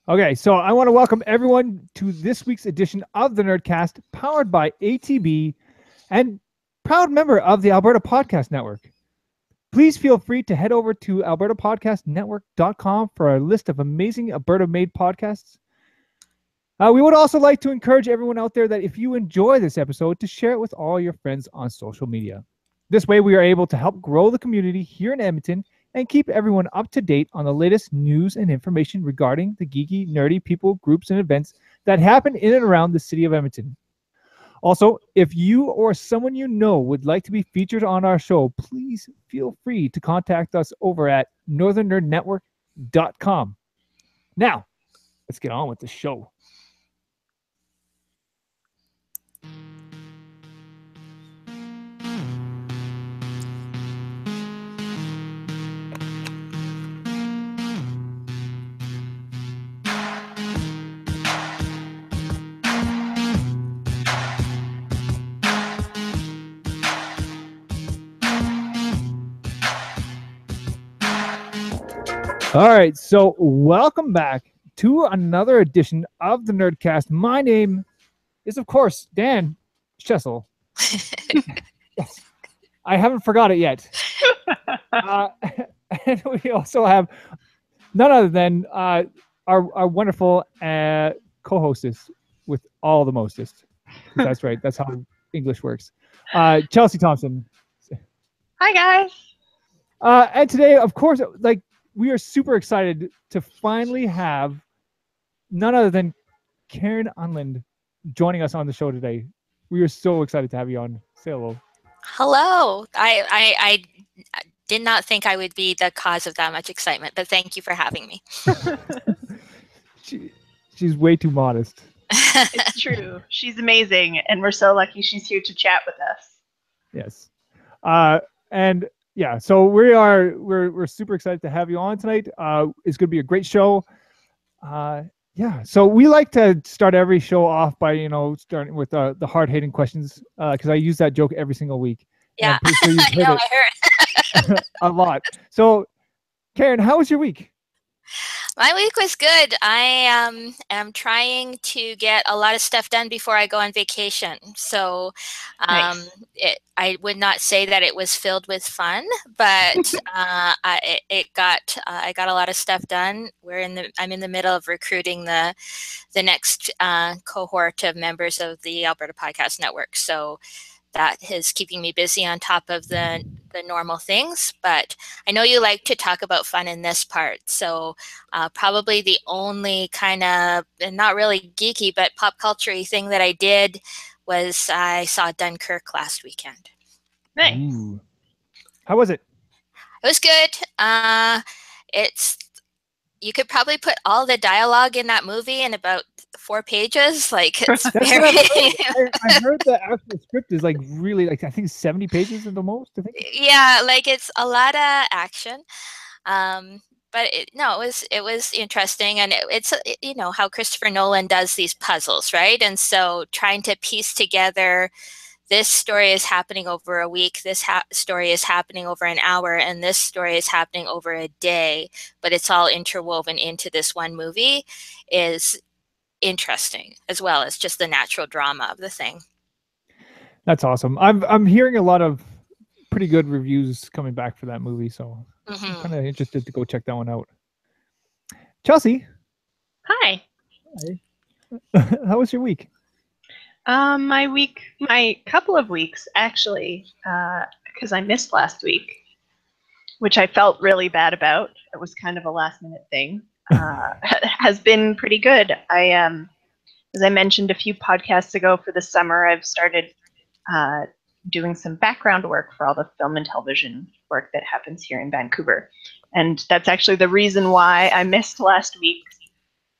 Okay, so I want to welcome everyone to this week's edition of the Nerdcast, powered by ATB and proud member of the Alberta Podcast Network. Please feel free to head over to albertapodcastnetwork.com for a list of amazing Alberta-made podcasts. We would also like to encourage everyone out there that if you enjoy this episode, to share it with all your friends on social media. This way, we are able to help grow the community here in Edmonton and keep everyone up to date on the latest news and information regarding the geeky, nerdy people, groups, and events that happen in and around the city of Edmonton. Also, if you or someone you know would like to be featured on our show, please feel free to contact us over at northernnerdnetwork.com. Now, let's get on with the show. All right, so welcome back to another edition of the Nerdcast. My name is, of course, Dan Shessel. Yes, I haven't forgot it yet. And we also have none other than our wonderful co-hostess with all the mostest. That's right. That's how English works. Chelsea Thompson. Hi, guys. And today, of course, we are super excited to finally have none other than Karen Unland joining us on the show today. We are so excited to have you on. Say hello. Hello. I did not think I would be the cause of that much excitement, but thank you for having me. She's way too modest. It's true. She's amazing, and we're so lucky she's here to chat with us. Yes. And yeah, so we're super excited to have you on tonight. It's going to be a great show. Yeah, so we like to start every show off by starting with the hard-hitting questions because I use that joke every single week. Yeah, sure I know. I heard a lot. So, Karen, how was your week? My week was good. I am trying to get a lot of stuff done before I go on vacation. So Nice. I would not say that it was filled with fun, but I got a lot of stuff done. I'm in the middle of recruiting the next cohort of members of the Alberta Podcast Network. So that is keeping me busy on top of the normal things. But I know you like to talk about fun in this part. So probably the only kind of, and not really geeky, but pop culture-y thing that I did was I saw Dunkirk last weekend. Nice. Ooh. How was it? It was good. You could probably put all the dialogue in that movie in about 4 pages. It's very. I heard the actual script is really I think 70 pages at the most. I think. Yeah, it's a lot of action. But it was interesting, and it's how Christopher Nolan does these puzzles, right? And so trying to piece together, this story is happening over a week, this story is happening over an hour, and this story is happening over a day, but it's all interwoven into this one movie, is interesting, as well as just the natural drama of the thing. That's awesome. I'm hearing a lot of pretty good reviews coming back for that movie, so I'm kind of interested to go check that one out. Chelsea. Hi. How was your week? My couple of weeks, actually, because I missed last week, which I felt really bad about. It was kind of a last-minute thing. Has been pretty good. As I mentioned a few podcasts ago, for the summer, I've started doing some background work for all the film and television work that happens here in Vancouver. And that's actually the reason why I missed last week.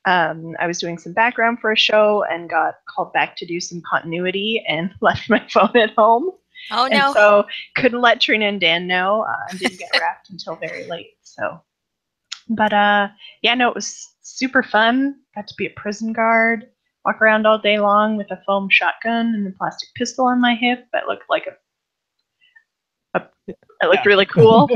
I was doing some background for a show and got called back to do some continuity and left my phone at home. Oh, no. And so couldn't let Trina and Dan know. And didn't get wrapped until very late. But it was super fun. Got to be a prison guard, walk around all day long with a foam shotgun and a plastic pistol on my hip. That looked like really cool.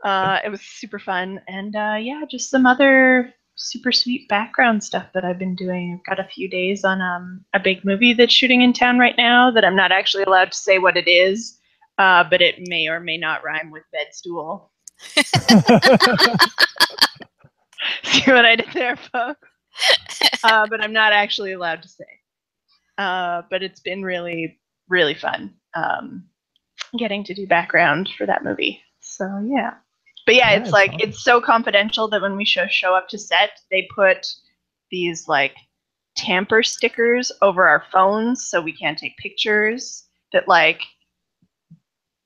It was super fun. And yeah, just some other super sweet background stuff that I've been doing. I've got a few days on a big movie that's shooting in town right now that I'm not actually allowed to say what it is, but it may or may not rhyme with bed stool. See what I did there, folks? But I'm not actually allowed to say. But it's been really, really fun getting to do background for that movie. So yeah. But yeah, it's like, awesome. It's so confidential that when we show up to set, they put these like tamper stickers over our phones so we can't take pictures that like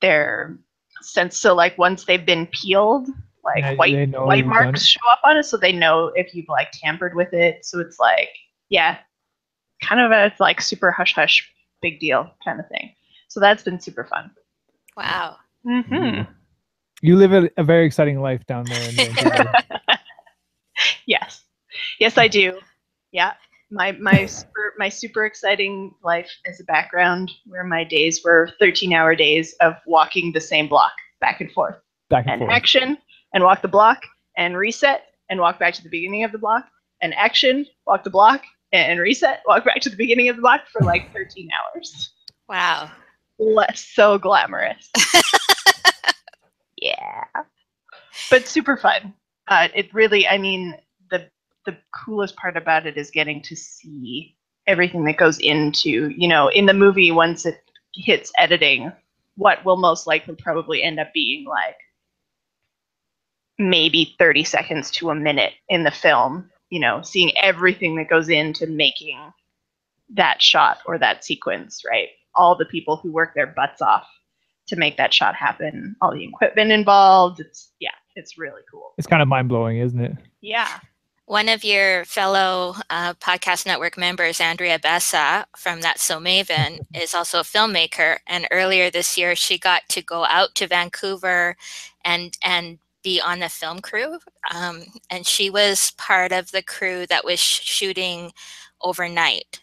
they're so like once they've been peeled, like white marks show up on it so they know if you've like tampered with it. So it's like, yeah, kind of a like super hush hush big deal kind of thing. So that's been super fun. Wow. Mm-hmm. You live a very exciting life down there in Vancouver. Yes, I do. Yeah, my super exciting life as a background, where my days were 13-hour days of walking the same block back and forth, and action, and walk the block, and reset, and walk back to the beginning of the block, and action, walk the block, and reset, walk back to the beginning of the block for like 13 hours. Wow. So glamorous. Yeah, but super fun. It really, I mean, the coolest part about it is getting to see everything that goes into, you know, in the movie once it hits editing, what will most likely probably end up being like maybe 30 seconds to a minute in the film, you know, seeing everything that goes into making that shot or that sequence, right? All the people who work their butts off to make that shot happen, all the equipment involved. It's really cool. It's kind of mind-blowing, isn't it? Yeah. One of your fellow Podcast Network members, Andrea Bessa from That's So Maven, is also a filmmaker. And earlier this year, she got to go out to Vancouver and be on the film crew. And she was part of the crew that was shooting overnight.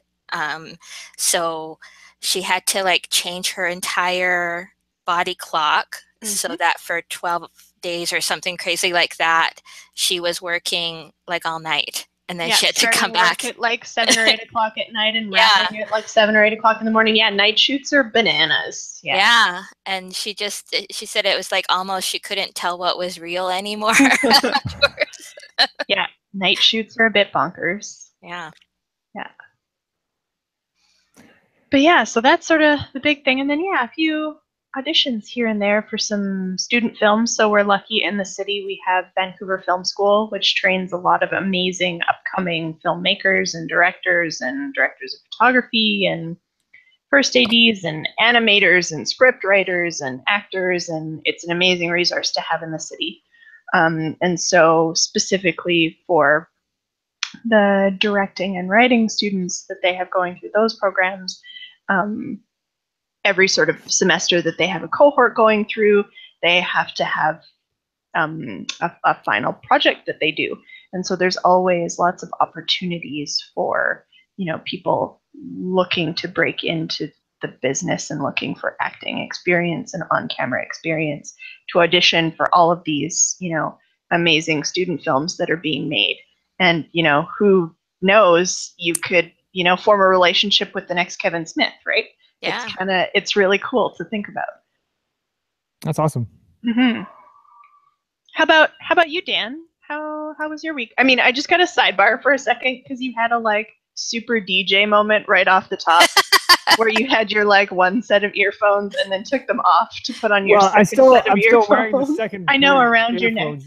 So she had to like change her entire body clock so that for 12 days or something crazy like that, she was working like all night, and then she had to come back at like 7 or 8 o'clock at night and wrapping at like 7 or 8 o'clock in the morning. Yeah, night shoots are bananas. Yeah, and she said it was like almost she couldn't tell what was real anymore. Yeah, night shoots are a bit bonkers. Yeah. But yeah, so that's sort of the big thing. And then, yeah, a few auditions here and there for some student films. So we're lucky in the city we have Vancouver Film School, which trains a lot of amazing upcoming filmmakers and directors of photography and first ADs and animators and script writers and actors. And it's an amazing resource to have in the city. And so specifically for the directing and writing students that they have going through those programs, every sort of semester that they have a cohort going through, they have to have a final project that they do. And so there's always lots of opportunities for, you know, people looking to break into the business and looking for acting experience and on-camera experience to audition for all of these, you know, amazing student films that are being made. And, you know, who knows, you could, you know, form a relationship with the next Kevin Smith, right? Yeah. It's really cool to think about. That's awesome. Mm-hmm. How about you, Dan? How was your week? I mean, I just got a sidebar for a second because you had a like super DJ moment right off the top where you had your like one set of earphones and then took them off to put on your second set of earphones. I'm still wearing the second. I know, around your neck.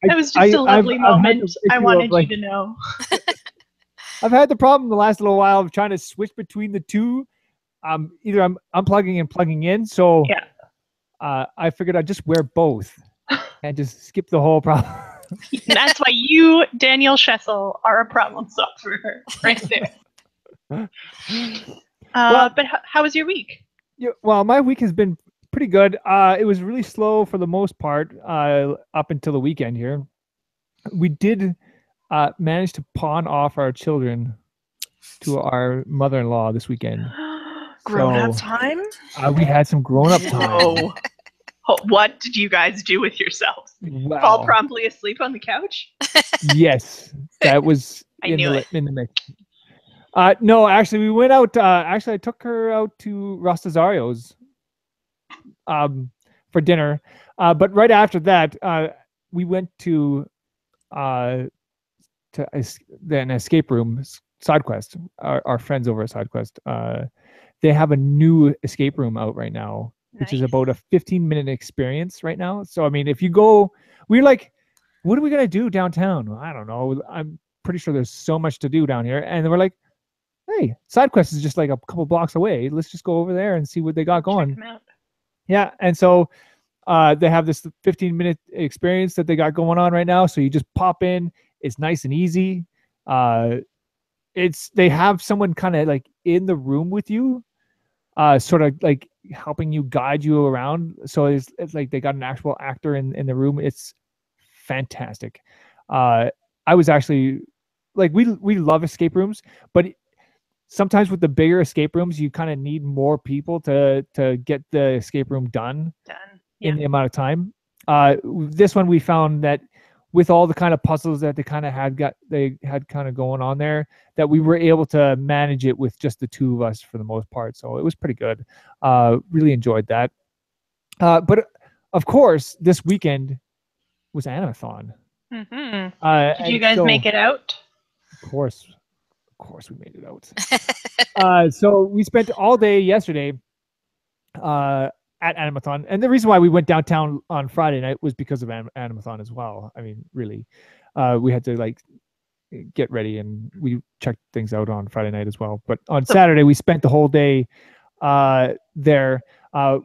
It was just a lovely moment. I wanted you to know. I've had the problem the last little while of trying to switch between the two. Either I'm unplugging and plugging in. So I figured I'd just wear both and just skip the whole problem. That's why you, Daniel Shessel, are a problem solver right there. But how was your week? Yeah, well, my week has been pretty good. It was really slow for the most part up until the weekend here. We did manage to pawn off our children to our mother-in-law this weekend. Grown-up time? We had some grown-up time. What did you guys do with yourselves? Wow. Fall promptly asleep on the couch? Yes, that was I in knew the it. in the mix. No, actually, we went out. Actually, I took her out to Rostazario's for dinner. But right after that, we went to an escape room, SideQuest. Our friends over at SideQuest, they have a new escape room out right now, which is Nice. about a 15-minute experience right now. So I mean, if you go, we're like, what are we gonna do downtown? I don't know. I'm pretty sure there's so much to do down here, and we're like, hey, SideQuest is just like a couple blocks away. Let's just go over there and see what they got going. Check them out. Yeah, and so they have this 15-minute experience that they got going on right now. So you just pop in. It's nice and easy. They have someone kind of like in the room with you, sort of like helping you guide you around. So it's like they got an actual actor in the room. It's fantastic. I was actually like, we love escape rooms, but sometimes with the bigger escape rooms, you kind of need more people to get the escape room done Yeah. in the amount of time. This one, we found that with all the kind of puzzles that they had kind of going on there, that we were able to manage it with just the two of us for the most part. So it was pretty good. Really enjoyed that. But of course, this weekend was Animathon. Mm-hmm. Did you guys make it out? Of course we made it out. So we spent all day yesterday at Animathon, and the reason why we went downtown on Friday night was because of Animathon as well. I mean, really, we had to like get ready, and we checked things out on Friday night as well. But on Saturday, we spent the whole day there.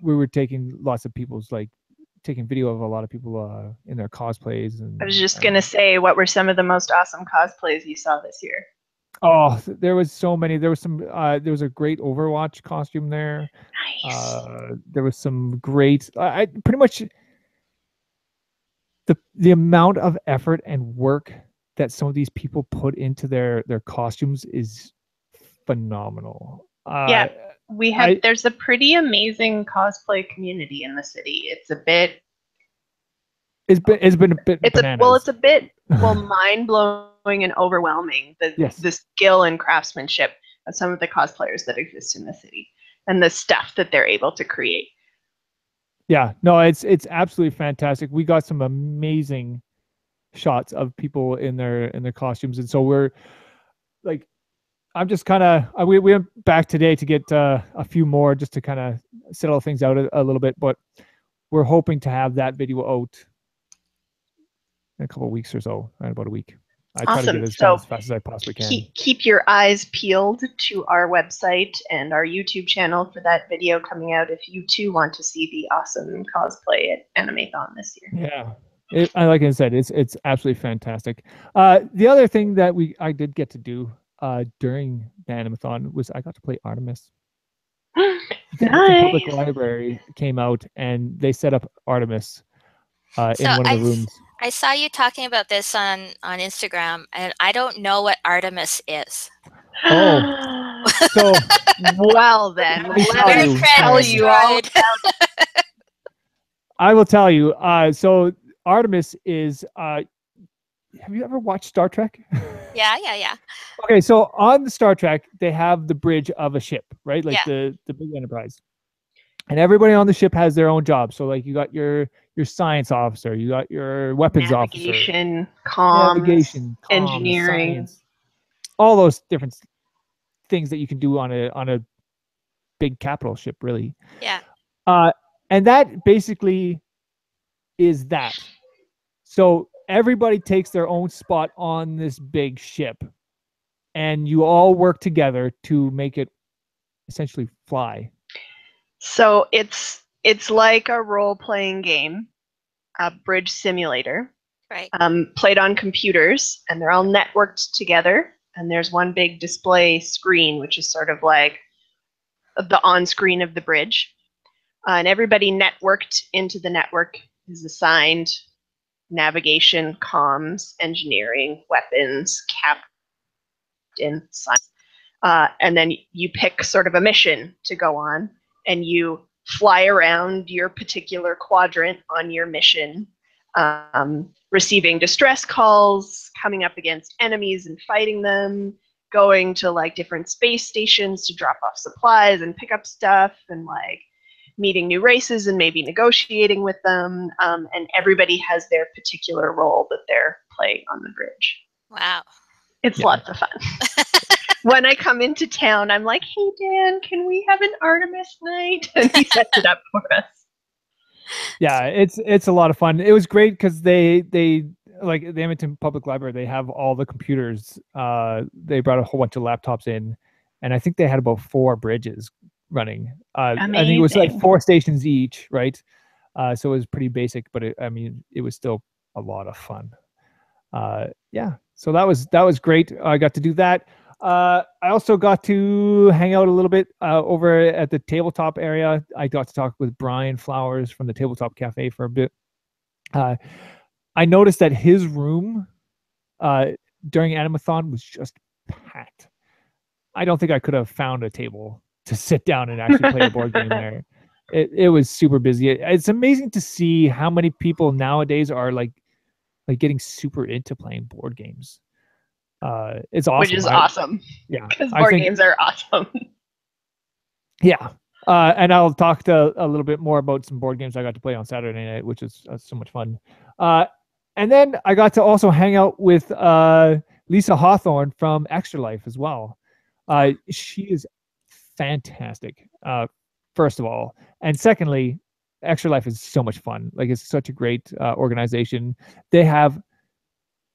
We were taking lots of people's taking video of a lot of people in their cosplays. And I was just gonna say, what were some of the most awesome cosplays you saw this year? Oh, there was so many. There was some. There was a great Overwatch costume there. Nice. There was some great. I pretty much the amount of effort and work that some of these people put into their costumes is phenomenal. Yeah, there's a pretty amazing cosplay community in the city. It's a bit. It's been a bit. It's a bit mind blowing and overwhelming. The skill and craftsmanship of some of the cosplayers that exist in the city and the stuff that they're able to create. Yeah, no, it's absolutely fantastic. We got some amazing shots of people in their costumes, and so we're like, I'm just kind of we went back today to get a few more just to kind of settle things out a little bit, but we're hoping to have that video out in a couple of weeks or so, in about a week. I try to get it done as fast as I possibly can. Keep your eyes peeled to our website and our YouTube channel for that video coming out if you too want to see the awesome cosplay at Animathon this year. Yeah, like I said, it's absolutely fantastic. The other thing that I did get to do during the Animathon was I got to play Artemis. Nice. The public library came out and they set up Artemis in one of the rooms. I saw you talking about this on Instagram, and I don't know what Artemis is. Oh, so well then, let me tell you all about it. I will tell you. So Artemis is. Have you ever watched Star Trek? Yeah. Okay, so on the Star Trek, they have the bridge of a ship, right? Like the big Enterprise. And everybody on the ship has their own job. So like you got your science officer, you got your weapons navigation, officer, comms, engineering, science, all those different things that you can do on a big capital ship, really. Yeah. And that basically is that. So everybody takes their own spot on this big ship, and you all work together to make it essentially fly. So it's like a role-playing game, a bridge simulator, right? Played on computers, and they're all networked together. And there's one big display screen, which is sort of like the on-screen of the bridge. And everybody networked into the network is assigned navigation, comms, engineering, weapons, science. And then you pick sort of a mission to go on. And you fly around your particular quadrant on your mission, receiving distress calls, coming up against enemies and fighting them, going to like different space stations to drop off supplies and pick up stuff, and like meeting new races and maybe negotiating with them. And everybody has their particular role that they're playing on the bridge. Wow. It's lots of fun. When I come into town, I'm like, hey, Dan, can we have an Artemis night? And he sets it up for us. Yeah, it's a lot of fun. It was great because they like the Edmonton Public Library, they have all the computers. They brought a whole bunch of laptops in, and I think they had about 4 bridges running. I think it was like 4 stations each, right? So it was pretty basic, but it was still a lot of fun. Yeah, so that was great. I got to do that. I also got to hang out a little bit over at the tabletop area. I got to talk with Brian Flowers from the Tabletop Cafe for a bit. I noticed that his room during Animathon was just packed. I don't think I could have found a table to sit down and actually play a board game there. It was super busy. It's amazing to see how many people nowadays are like getting super into playing board games. It's awesome. Which is awesome. Yeah. Because board games are awesome. Yeah. And I'll talk a little bit more about some board games I got to play on Saturday night, which is so much fun. And then I got to also hang out with Lisa Hawthorne from Extra Life as well. She is fantastic, first of all. And secondly, Extra Life is so much fun. Like, it's such a great organization. They have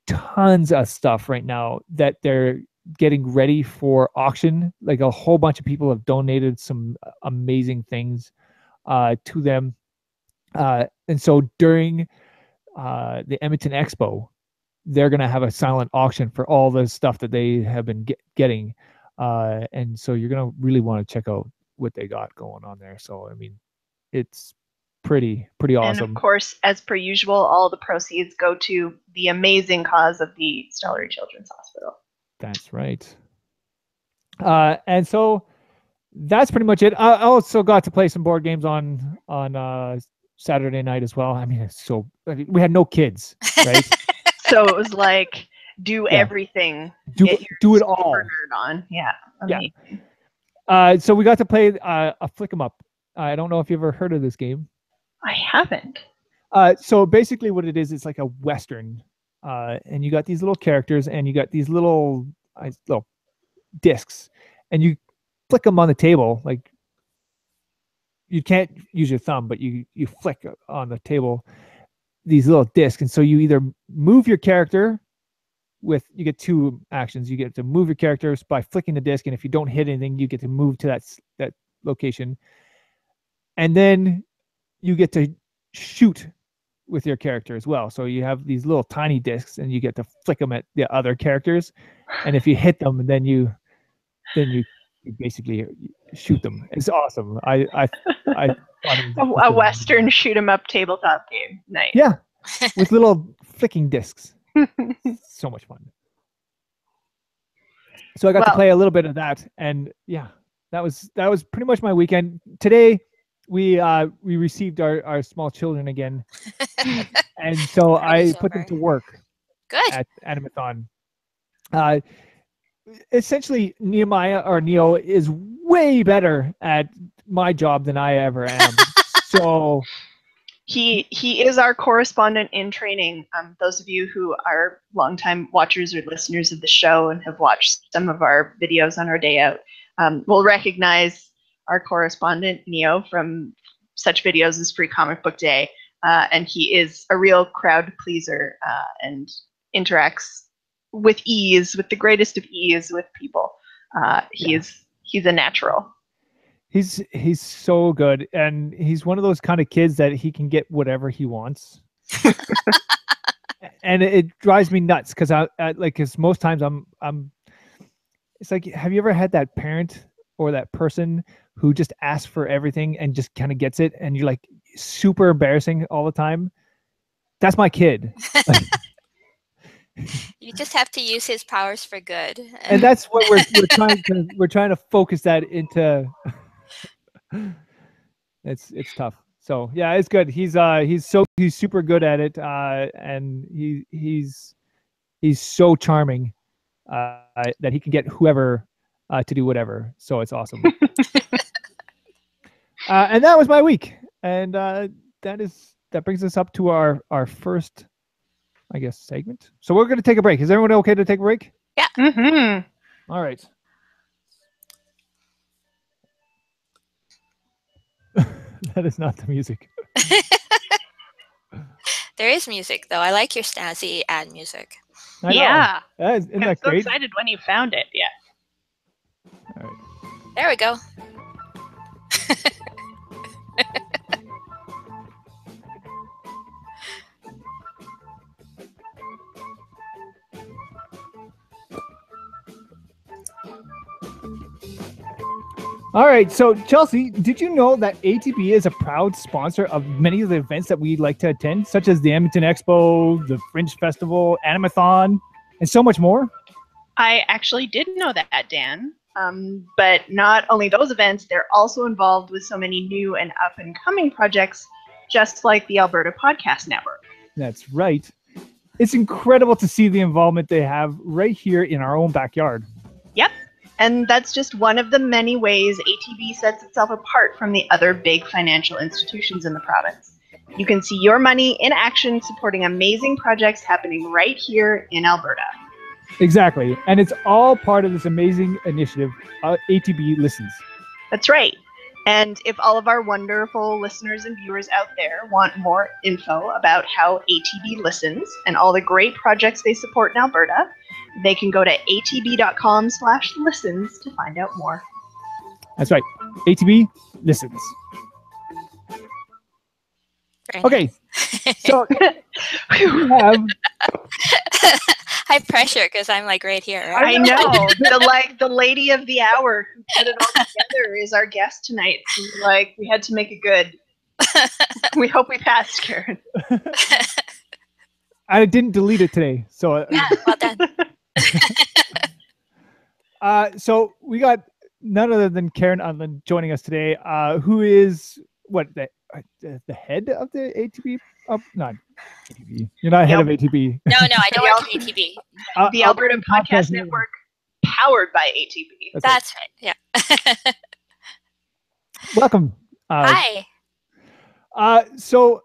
tons of stuff right now that they're getting ready for auction. Like, a whole bunch of people have donated some amazing things to them. And so during the Edmonton Expo, they're going to have a silent auction for all the stuff that they have been getting. And so you're going to really want to check out what they got going on there. So, I mean, it's pretty awesome. And of course, as per usual, all the proceeds go to the amazing cause of the Stollery Children's Hospital. That's right. And so that's pretty much it. I also got to play some board games on Saturday night as well. I mean, we had no kids, right? So it was like, do everything. Do it all. Nerd on. Yeah. Amazing. Yeah. So we got to play a Flick 'em Up. I don't know if you've ever heard of this game. I haven't. So basically what it is, it's like a Western. And you got these little characters, and you got these little discs, and you flick them on the table. Like, you can't use your thumb, but you flick on the table these little discs. And so you either move your character you get 2 actions. You get to move your characters by flicking the disc, and if you don't hit anything, you get to move to that location. And then you get to shoot with your character as well. So you have these little tiny discs, and you get to flick them at the other characters. And if you hit them, then you basically shoot them. It's awesome. I a Western shoot 'em up tabletop game. Nice. Yeah, with little flicking discs. So much fun. So I got to play a little bit of that, and yeah, that was pretty much my weekend. Today we received our small children again, and so I put them to work. Good. At Animathon. Essentially, Neo is way better at my job than I ever am. So he is our correspondent in training. Those of you who are longtime watchers or listeners of the show and have watched some of our videos on our day out will recognize our correspondent Neo from such videos as Free Comic Book Day, and he is a real crowd pleaser and interacts with ease, with the greatest of ease, with people. He's a natural. He's so good, and he's one of those kind of kids that he can get whatever he wants. And it drives me nuts because most times I'm. It's like, have you ever had that parent or that person who just asks for everything and just kind of gets it, and you're like super embarrassing all the time? That's my kid. You just have to use his powers for good. And that's what we're trying to focus that into. It's tough. So yeah, it's good. He's super good at it, and he's so charming that he can get whoever to do whatever. So it's awesome. And that was my week, and that brings us up to our first, I guess, segment. So we're going to take a break. Is everyone okay to take a break? Yeah. Mm-hmm. All right. That is not the music. There is music, though. I like your snazzy ad music. I know. Yeah. Isn't I'm that so great? excited when you found it. Yeah. All right. There we go. All right, so Chelsea, did you know that ATB is a proud sponsor of many of the events that we like to attend, such as the Edmonton Expo, the Fringe Festival, Animathon, and so much more? I actually did know that, Dan. But not only those events, they're also involved with so many new and up-and-coming projects, just like the Alberta Podcast Network. That's right. It's incredible to see the involvement they have right here in our own backyard. Yep. And that's just one of the many ways ATB sets itself apart from the other big financial institutions in the province. You can see your money in action supporting amazing projects happening right here in Alberta. Exactly. And it's all part of this amazing initiative, ATB Listens. That's right. And if all of our wonderful listeners and viewers out there want more info about how ATB listens and all the great projects they support in Alberta, they can go to atb.com/listens to find out more. That's right. ATB Listens. Okay. So we have... high pressure because I'm like right here. Right? I know. the lady of the hour who put it all together is our guest tonight. So we had to make it good. We hope we passed, Karen. I didn't delete it today, so Well done. So we got none other than Karen Unland joining us today, who is the head of the ATB? Not ATB. You're not head of ATB. No, I don't work at ATB. The Alberta Podcast Network, powered by ATB. That's right. Yeah. Welcome. Hi. So,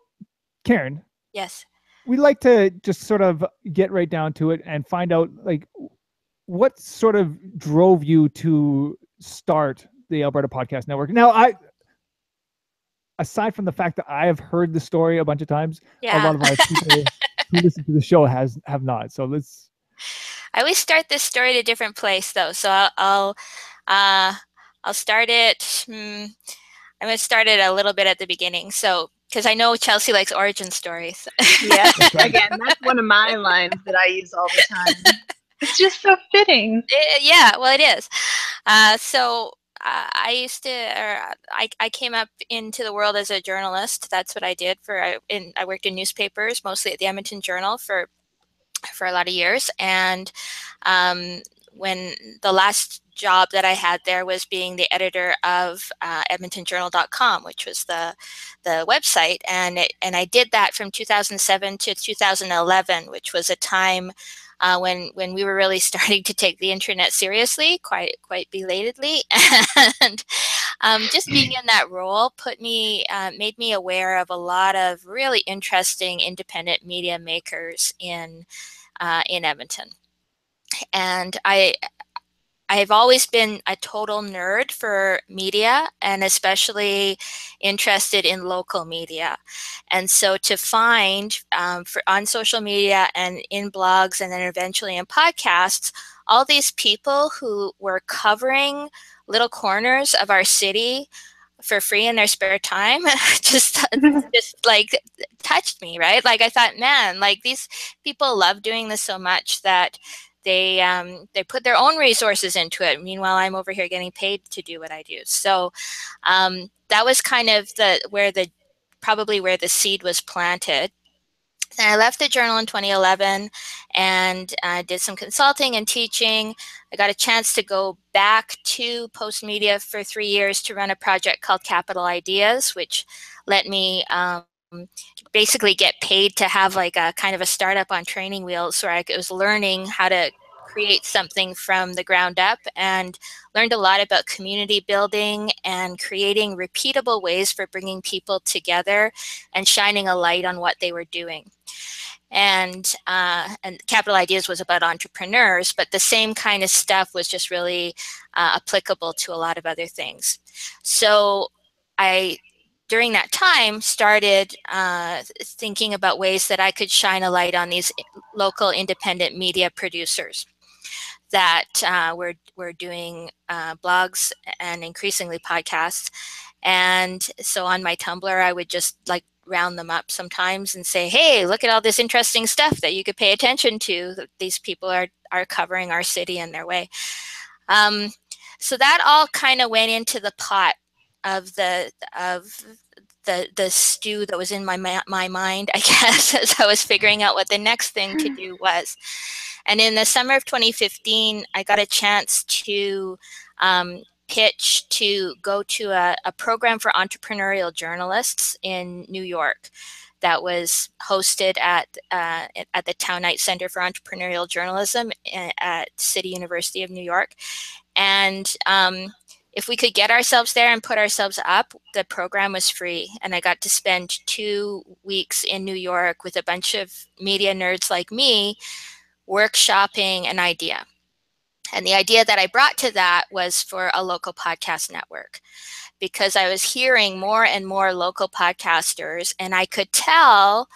Karen. Yes. We'd like to just sort of get right down to it and find out, what sort of drove you to start the Alberta Podcast Network. Now, aside from the fact that I have heard the story a bunch of times, a lot of our people who listen to the show have not. So let's. I always start this story at a different place, though. So I'll start it. I'm going to start it a little bit at the beginning. So because I know Chelsea likes origin stories. Yeah, again, that's one of my lines that I use all the time. It's just so fitting. Well, it is. I came up into the world as a journalist. That's what I did. I worked in newspapers, mostly at the Edmonton Journal for a lot of years. And when the last job that I had there was being the editor of EdmontonJournal.com, which was the website, and I did that from 2007 to 2011, which was a time when we were really starting to take the internet seriously, quite belatedly, and just being in that role made me aware of a lot of really interesting independent media makers in Edmonton, and I've always been a total nerd for media and especially interested in local media. And so to find on social media and in blogs and then eventually in podcasts, all these people who were covering little corners of our city for free in their spare time just touched me, right? I thought, man, these people love doing this so much that they put their own resources into it. Meanwhile, I'm over here getting paid to do what I do. So that was kind of where the seed was planted. And I left the Journal in 2011 and did some consulting and teaching. I got a chance to go back to Post Media for 3 years to run a project called Capital Ideas, which let me basically get paid to have like a kind of a startup on training wheels, where I was learning how to create something from the ground up, and learned a lot about community building and creating repeatable ways for bringing people together and shining a light on what they were doing. And Capital Ideas was about entrepreneurs, but the same kind of stuff was just really applicable to a lot of other things. So I, during that time, started thinking about ways that I could shine a light on these local independent media producers that were doing blogs and increasingly podcasts. And so on my Tumblr, I would just like round them up sometimes and say, hey, look at all this interesting stuff that you could pay attention to. These people are covering our city in their way. So that all kind of went into the pot of the stew that was in my mind, I guess, as I was figuring out what the next thing to do was. And in the summer of 2015, I got a chance to pitch to go to a program for entrepreneurial journalists in New York that was hosted at the Town Knight Center for Entrepreneurial Journalism at City University of New York. And if we could get ourselves there and put ourselves up, the program was free. And I got to spend 2 weeks in New York with a bunch of media nerds like me, workshopping an idea. And the idea that I brought to that was for a local podcast network, because I was hearing more and more local podcasters, and I could tell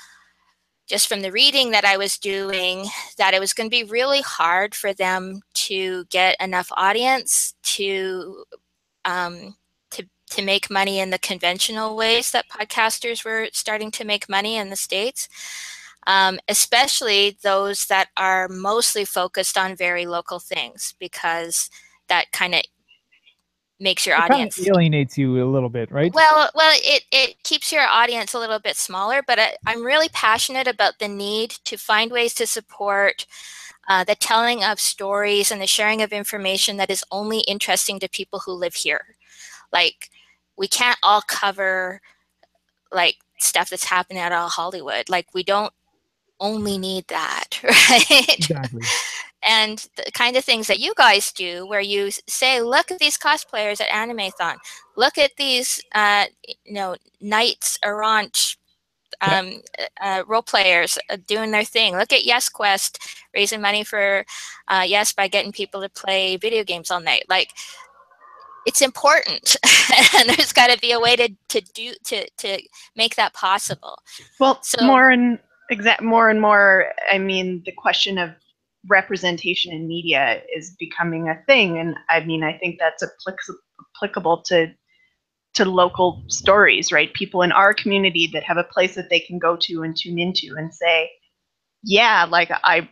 just from the reading that I was doing that it was going to be really hard for them to get enough audience to make money in the conventional ways that podcasters were starting to make money in the States. Especially those that are mostly focused on very local things, because that kind of makes your audience kind of alienates you a little bit, right? Well, it keeps your audience a little bit smaller, but I'm really passionate about the need to find ways to support the telling of stories and the sharing of information that is only interesting to people who live here. Like, we can't all cover like stuff that's happening out of Hollywood. Like, we don't only need that, right? Exactly. And the kind of things that you guys do, where you say, look at these cosplayers at Animathon, look at these knights errant role players doing their thing, look at Yes Quest raising money for Yes by getting people to play video games all night. Like, it's important, and there's got to be a way to make that possible. Well, so more and more, I mean, the question of representation in media is becoming a thing, and I mean, I think that's applicable to local stories, right? People in our community that have a place that they can go to and tune into and say, yeah, like I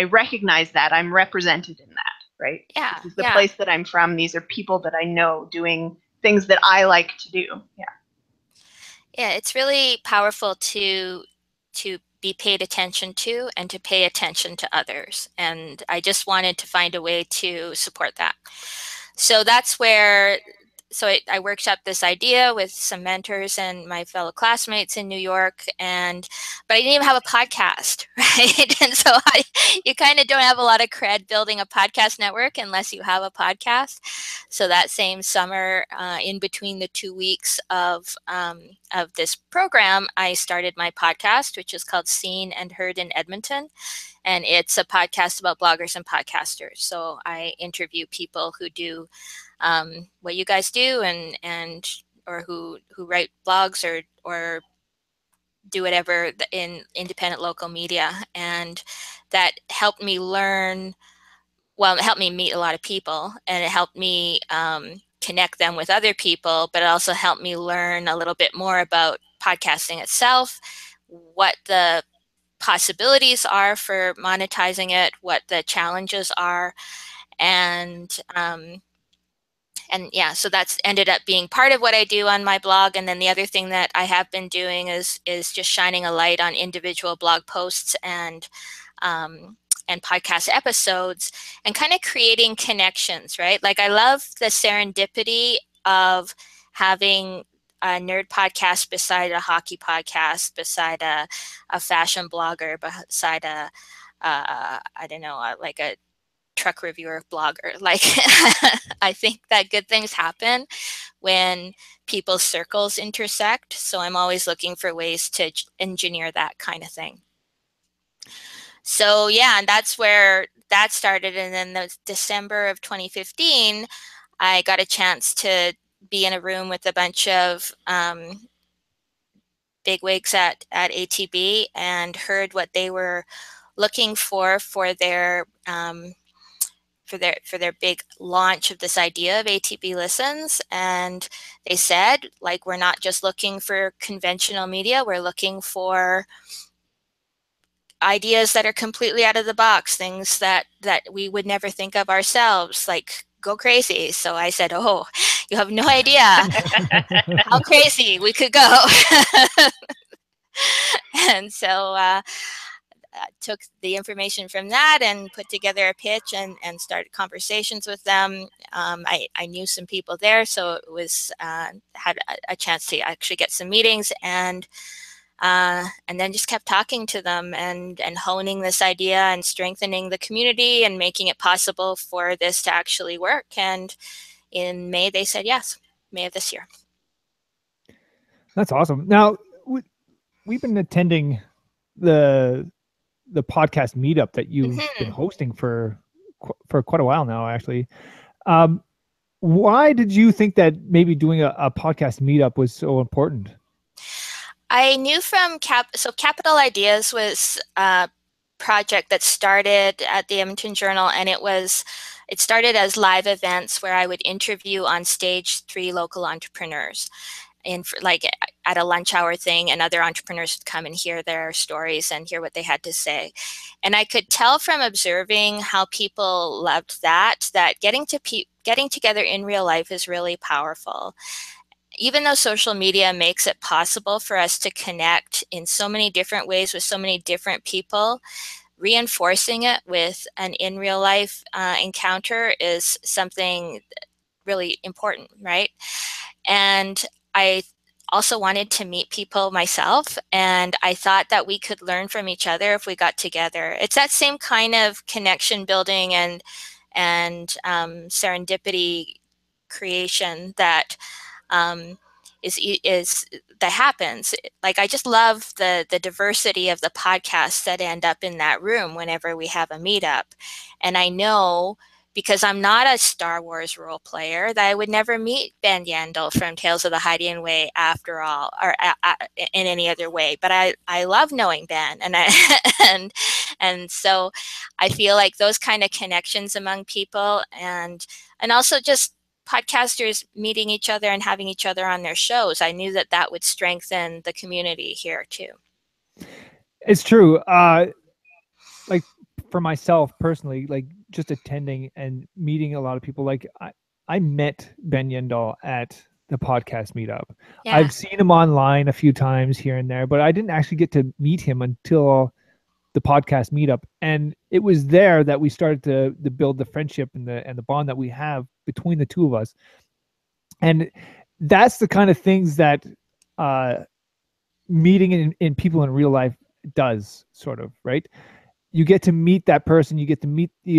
recognize that, I'm represented in that, right? Yeah, this is the place that I'm from. These are people that I know doing things that I like to do. Yeah, it's really powerful to be paid attention to and to pay attention to others. And I just wanted to find a way to support that. So that's where, I workshopped this idea with some mentors and my fellow classmates in New York, but I didn't even have a podcast, right? And so you kind of don't have a lot of cred building a podcast network unless you have a podcast. So that same summer, in between the 2 weeks of this program, I started my podcast, which is called Seen and Heard in Edmonton. And it's a podcast about bloggers and podcasters. So I interview people who do what you guys do, or who write blogs or do whatever in independent local media. And that helped me learn, well, it helped me meet a lot of people, and it helped me connect them with other people, but it also helped me learn a little bit more about podcasting itself, what the possibilities are for monetizing it, what the challenges are, and yeah, so that's ended up being part of what I do on my blog. And then the other thing that I have been doing is just shining a light on individual blog posts and and podcast episodes, and kind of creating connections, right? Like I love the serendipity of having a nerd podcast beside a hockey podcast, beside a fashion blogger, beside I don't know, like a truck reviewer blogger. Like I think that good things happen when people's circles intersect. So I'm always looking for ways to engineer that kind of thing. So yeah, and that's where that started. And then the December of 2015, I got a chance to be in a room with a bunch of bigwigs at ATB and heard what they were looking for their for their big launch of this idea of ATB Listens. And they said, like, we're not just looking for conventional media, we're looking for ideas that are completely out of the box, things that we would never think of ourselves, like go crazy. So I said, oh, you have no idea how crazy we could go. And so took the information from that and put together a pitch and started conversations with them. I knew some people there, so it was had a chance to actually get some meetings, and then just kept talking to them and honing this idea and strengthening the community and making it possible for this to actually work. And in May, they said yes, May of this year. That's awesome. Now, we've been attending the podcast meetup that you've been hosting for quite a while now, actually. Why did you think that maybe doing a podcast meetup was so important? I knew from Capital Ideas was a project that started at the Edmonton Journal, and it started as live events where I would interview on stage 3 local entrepreneurs. Like at a lunch hour thing, and other entrepreneurs would come and hear their stories and hear what they had to say. And I could tell from observing how people loved that getting together in real life is really powerful. Even though social media makes it possible for us to connect in so many different ways with so many different people, reinforcing it with an in real life encounter is something really important, right? And I also wanted to meet people myself, and I thought that we could learn from each other if we got together. It's that same kind of connection building and serendipity creation that that happens. Like, I just love the diversity of the podcasts that end up in that room whenever we have a meetup. And I know, because I'm not a Star Wars role player, that I would never meet Ben Yandel from Tales of the Hiding Way after all, or in any other way. But I love knowing Ben, and so I feel like those kind of connections among people, and also just podcasters meeting each other and having each other on their shows, I knew that would strengthen the community here too. It's true. Like, for myself personally, like, just attending and meeting a lot of people, like I met Ben Yandel at the podcast meetup. Yeah. I've seen him online a few times here and there, but I didn't actually get to meet him until the podcast meetup. And it was there that we started to build the friendship and the bond that we have between the two of us. And that's the kind of things that meeting in people in real life does, sort of, right? You get to meet that person, you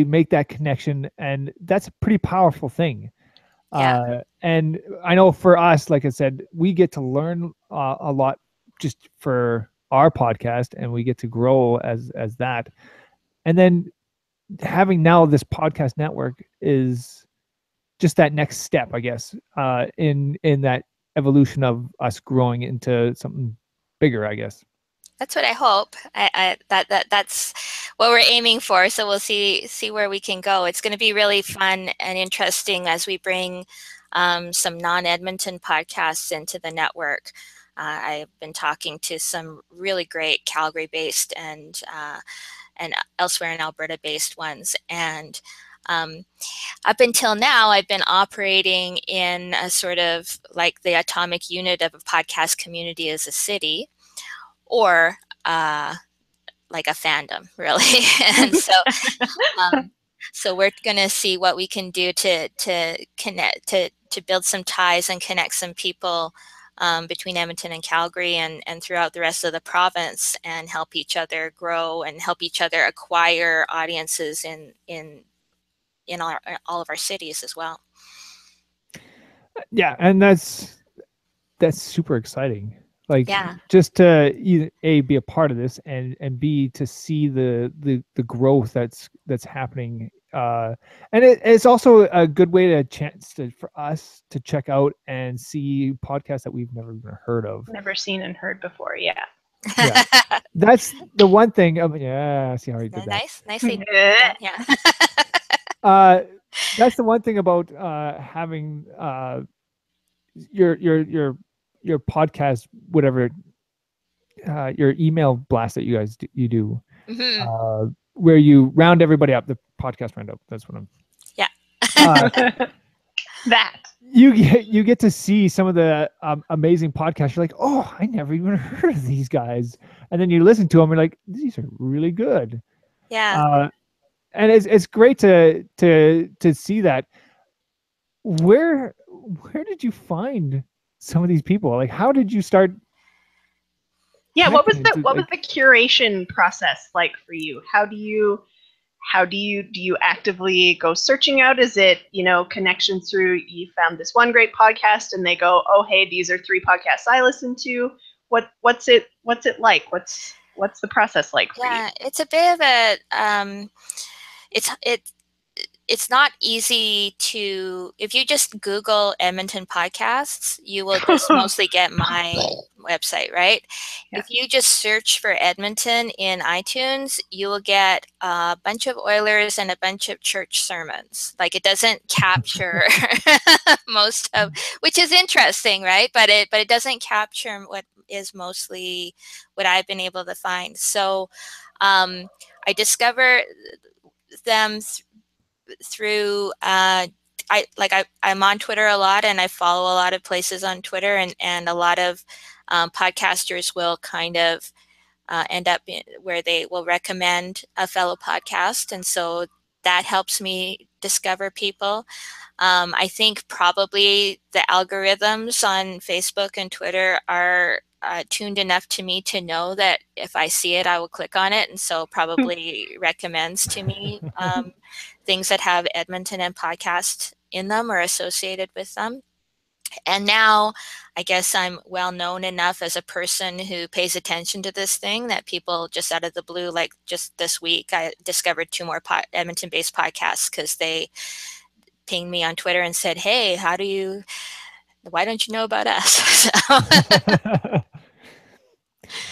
make that connection, and that's a pretty powerful thing. Yeah. And I know for us, like I said, we get to learn a lot just for our podcast, and we get to grow as that. And then having now this podcast network is just that next step, I guess, in that evolution of us growing into something bigger, I guess. That's what I hope. That's what we're aiming for. So we'll see where we can go. It's going to be really fun and interesting as we bring some non-Edmonton podcasts into the network. I've been talking to some really great Calgary-based and elsewhere in Alberta-based ones. And up until now, I've been operating in a sort of like the atomic unit of a podcast community as a city, or like a fandom, really. And so so we're going to see what we can do to connect, to build some ties and connect some people between Edmonton and Calgary and throughout the rest of the province, and help each other grow and help each other acquire audiences in all of our cities as well. Yeah, and that's super exciting. Like, Yeah. just to A, be a part of this, and B, to see the growth that's happening. And it's also a good way for us to check out and see podcasts that we've never even heard of. Never seen and heard before. Yeah. Yeah. That's the one thing. Yeah, see how he did that. Nicely done. Yeah. That's the one thing about having your podcast, whatever, your email blast that you guys do, where you round everybody up, the podcast roundup. That's what I'm. Yeah. That you get to see some of the amazing podcasts. You're like, oh, I never even heard of these guys, and then you listen to them. And you're like, these are really good. Yeah. And it's great to see that. Where did you find some of these people? Like, how did you start? Yeah, what was the curation process like for you? How do you actively go searching out? Is it, connections through, you found this one great podcast and they go, oh, hey, these are 3 podcasts I listen to. What's it like? What's the process like for you? Yeah, it's a bit of a it's not easy to, if you just Google Edmonton podcasts, you will just mostly get my website, right? Yeah. If you just search for Edmonton in iTunes, you will get a bunch of Oilers and a bunch of church sermons. Like, it doesn't capture most of, which is interesting, right? But it doesn't capture what is mostly what I've been able to find. So I discover them through I'm on Twitter a lot, and I follow a lot of places on Twitter, and a lot of podcasters will kind of end up where they will recommend a fellow podcast, and so that helps me discover people. I think probably the algorithms on Facebook and Twitter are tuned enough to me to know that if I see it, I will click on it, and so probably recommends to me things that have Edmonton and podcast in them or associated with them. And now I guess I'm well known enough as a person who pays attention to this thing that people just out of the blue, like just this week, I discovered 2 more Edmonton-based podcasts because they pinged me on Twitter and said, hey, why don't you know about us?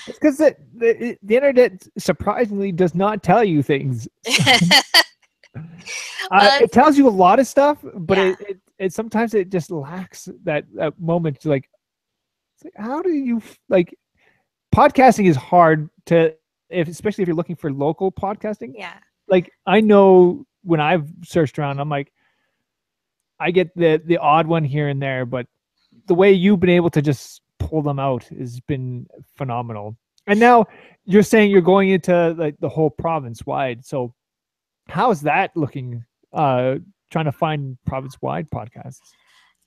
It's because the internet surprisingly does not tell you things. It tells you a lot of stuff, but yeah, it sometimes it just lacks that moment. Like, how do you podcasting is hard to, especially if you're looking for local podcasting. Yeah. Like, I know when I've searched around, I'm like, I get the odd one here and there, but the way you've been able to just pull them out has been phenomenal. And now you're saying you're going into like the whole province wide. So how is that looking? Trying to find province-wide podcasts.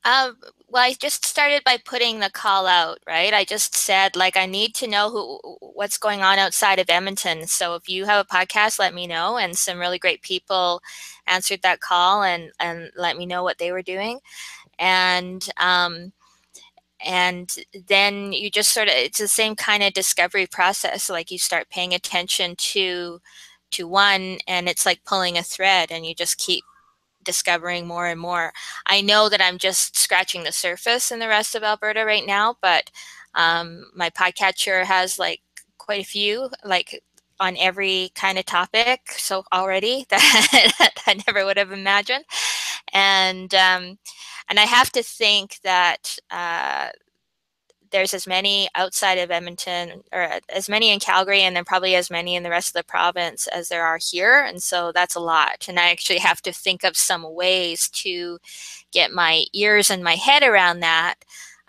Well, I just started by putting the call out, right? I just said, like, I need to know what's going on outside of Edmonton. So if you have a podcast, let me know. And some really great people answered that call and let me know what they were doing. And then you just sort of, it's the same kind of discovery process. Like, you start paying attention to one, and it's like pulling a thread, and you just keep discovering more and more. I know that I'm just scratching the surface in the rest of Alberta right now, but my podcatcher has like quite a few, like on every kind of topic. So already that I never would have imagined. And I have to think that there's as many outside of Edmonton, or as many in Calgary, and then probably as many in the rest of the province as there are here. And so that's a lot. And I actually have to think of some ways to get my ears and my head around that.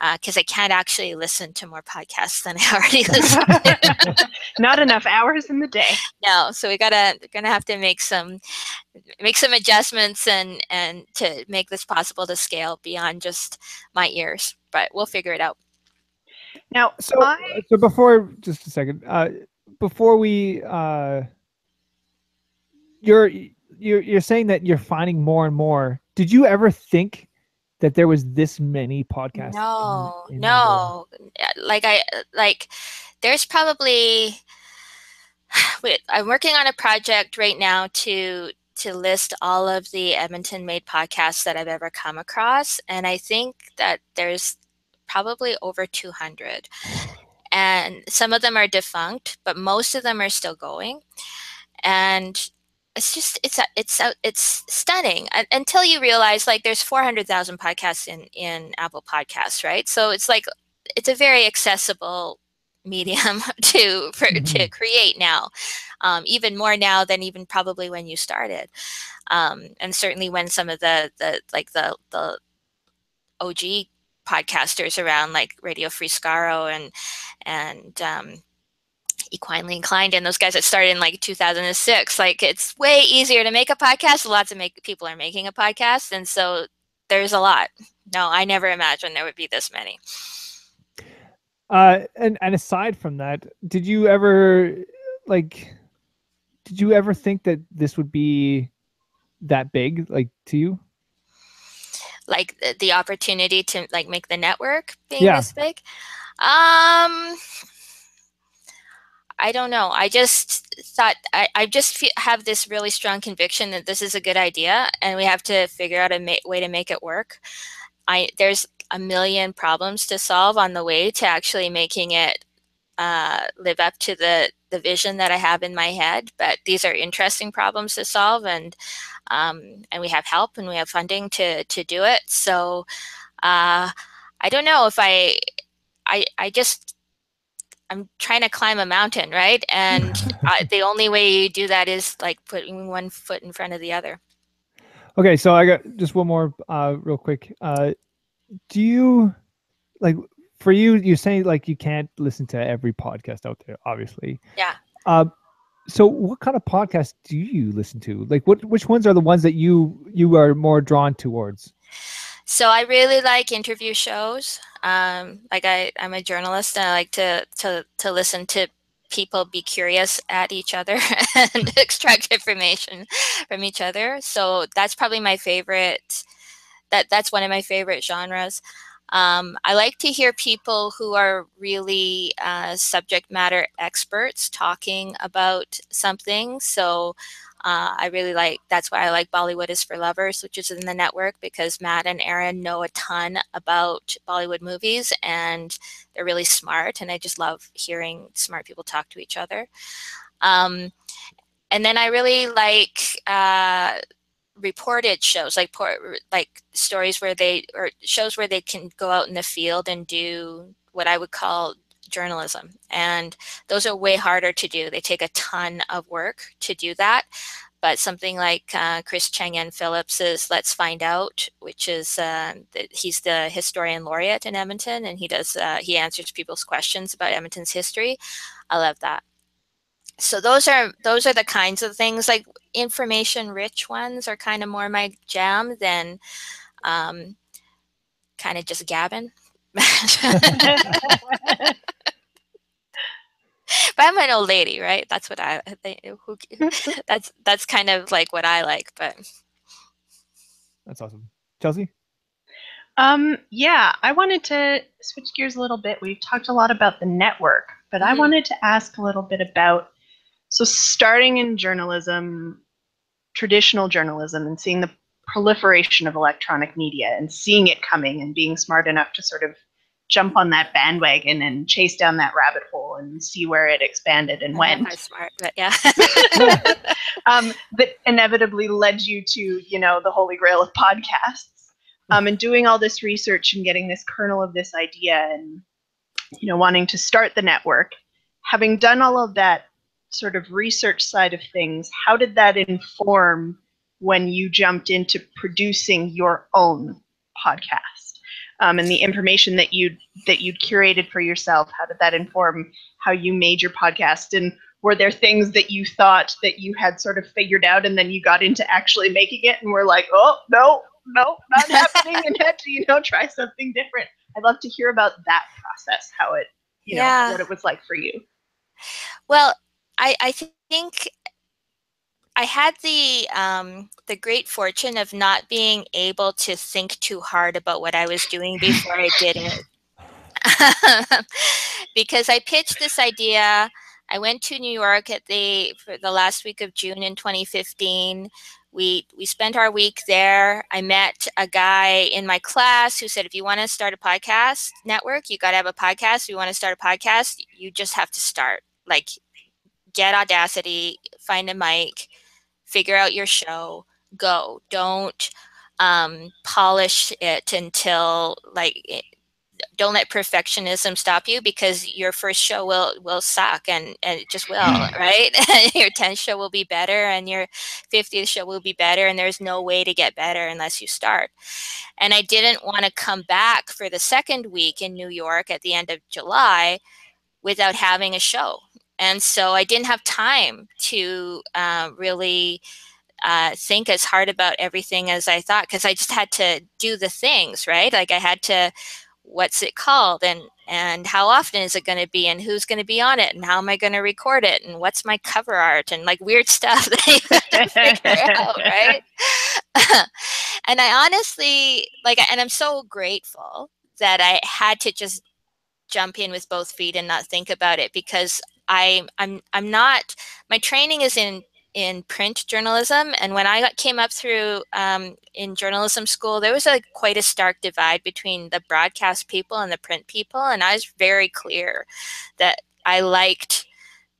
because I can't actually listen to more podcasts than I already listen to. Not enough hours in the day. No, so gonna have to make some adjustments and to make this possible to scale beyond just my ears. But we'll figure it out. Now, So before, just a second, before we, you're saying that you're finding more and more. Did you ever think that there was this many podcasts? No. Like there's probably. I'm working on a project right now to list all of the Edmonton-made podcasts that I've ever come across, and I think that there's probably over 200. And some of them are defunct, but most of them are still going. And it's just it's stunning until you realize like there's 400,000 podcasts in Apple Podcasts, right? So it's like it's a very accessible medium to create now, even more now than even probably when you started, and certainly when some of the OG podcasters around like Radio Free Scaro and Equinely Inclined and those guys that started in like 2006, like it's way easier to make a podcast. Lots of people are making a podcast, and so there's a lot. No, I never imagined there would be this many. And aside from that, did you ever think that this would be that big, like, to you? Like the opportunity to like make the network being this big? I don't know. I just thought I just have this really strong conviction that this is a good idea, and we have to figure out a way to make it work. There's a million problems to solve on the way to actually making it live up to the vision that I have in my head. But these are interesting problems to solve, and we have help and we have funding to do it. So I don't know if I'm trying to climb a mountain, right? And the only way you do that is like putting one foot in front of the other. Okay, so I got just one more real quick. Do you, like, for you, you say like you can't listen to every podcast out there, obviously. Yeah. So what kind of podcasts do you listen to? Like which ones are the ones that you are more drawn towards? So I really like interview shows. Like I'm a journalist, and I like to listen to people be curious at each other and extract information from each other. So that's probably my favorite. That's one of my favorite genres. I like to hear people who are really subject matter experts talking about something. So I really like, that's why I like Bollywood is for Lovers, which is in the network, because Matt and Aaron know a ton about Bollywood movies and they're really smart. And I just love hearing smart people talk to each other. And then I really like reported shows, like stories shows where they can go out in the field and do what I would call journalism. And those are way harder to do. They take a ton of work to do that. But something like Chris Chang-Yen Phillips's Let's Find Out, which is he's the historian laureate in Edmonton, and he answers people's questions about Edmonton's history. I love that. So those are the kinds of things, like information rich ones are kind of more my jam than kind of just gabbing. But I'm an old lady, right? That's what that's kind of like what I like. But that's awesome. Chelsea? Yeah, I wanted to switch gears a little bit. We've talked a lot about the network, but I wanted to ask a little bit about, so starting in journalism, traditional journalism, and seeing the proliferation of electronic media and seeing it coming and being smart enough to sort of jump on that bandwagon and chase down that rabbit hole and see where it expanded and went. I'm smart, but yeah. That inevitably led you to, the holy grail of podcasts. And doing all this research and getting this kernel of this idea and, wanting to start the network. Having done all of that sort of research side of things, how did that inform when you jumped into producing your own podcast? and the information that you'd curated for yourself, how did that inform how you made your podcast? And were there things that you thought that you had sort of figured out and then you got into actually making it and were like, oh, no, not happening, and had to, try something different? I'd love to hear about that process, how it, what it was like for you. Well, I think I had the great fortune of not being able to think too hard about what I was doing before I did it. Because I pitched this idea. I went to New York for the last week of June in 2015. We spent our week there. I met a guy in my class who said, if you want to start a podcast network, you got to have a podcast. If you want to start a podcast, you just have to start. Like, get Audacity, find a mic, figure out your show, go. Don't polish it until don't let perfectionism stop you, because your first show will suck and it just will, right? Your 10th show will be better and your 50th show will be better, and there's no way to get better unless you start. And I didn't want to come back for the second week in New York at the end of July without having a show. And so I didn't have time to really think as hard about everything as I thought, because I just had to do the things, right? Like, I had to, what's it called, and how often is it going to be, and who's going to be on it, and how am I going to record it, and what's my cover art, and like weird stuff that you have to figure out, right? And I honestly, and I'm so grateful that I had to just jump in with both feet and not think about it, because I'm not, my training is in print journalism, and when I came up through in journalism school, there was quite a stark divide between the broadcast people and the print people, and I was very clear that I liked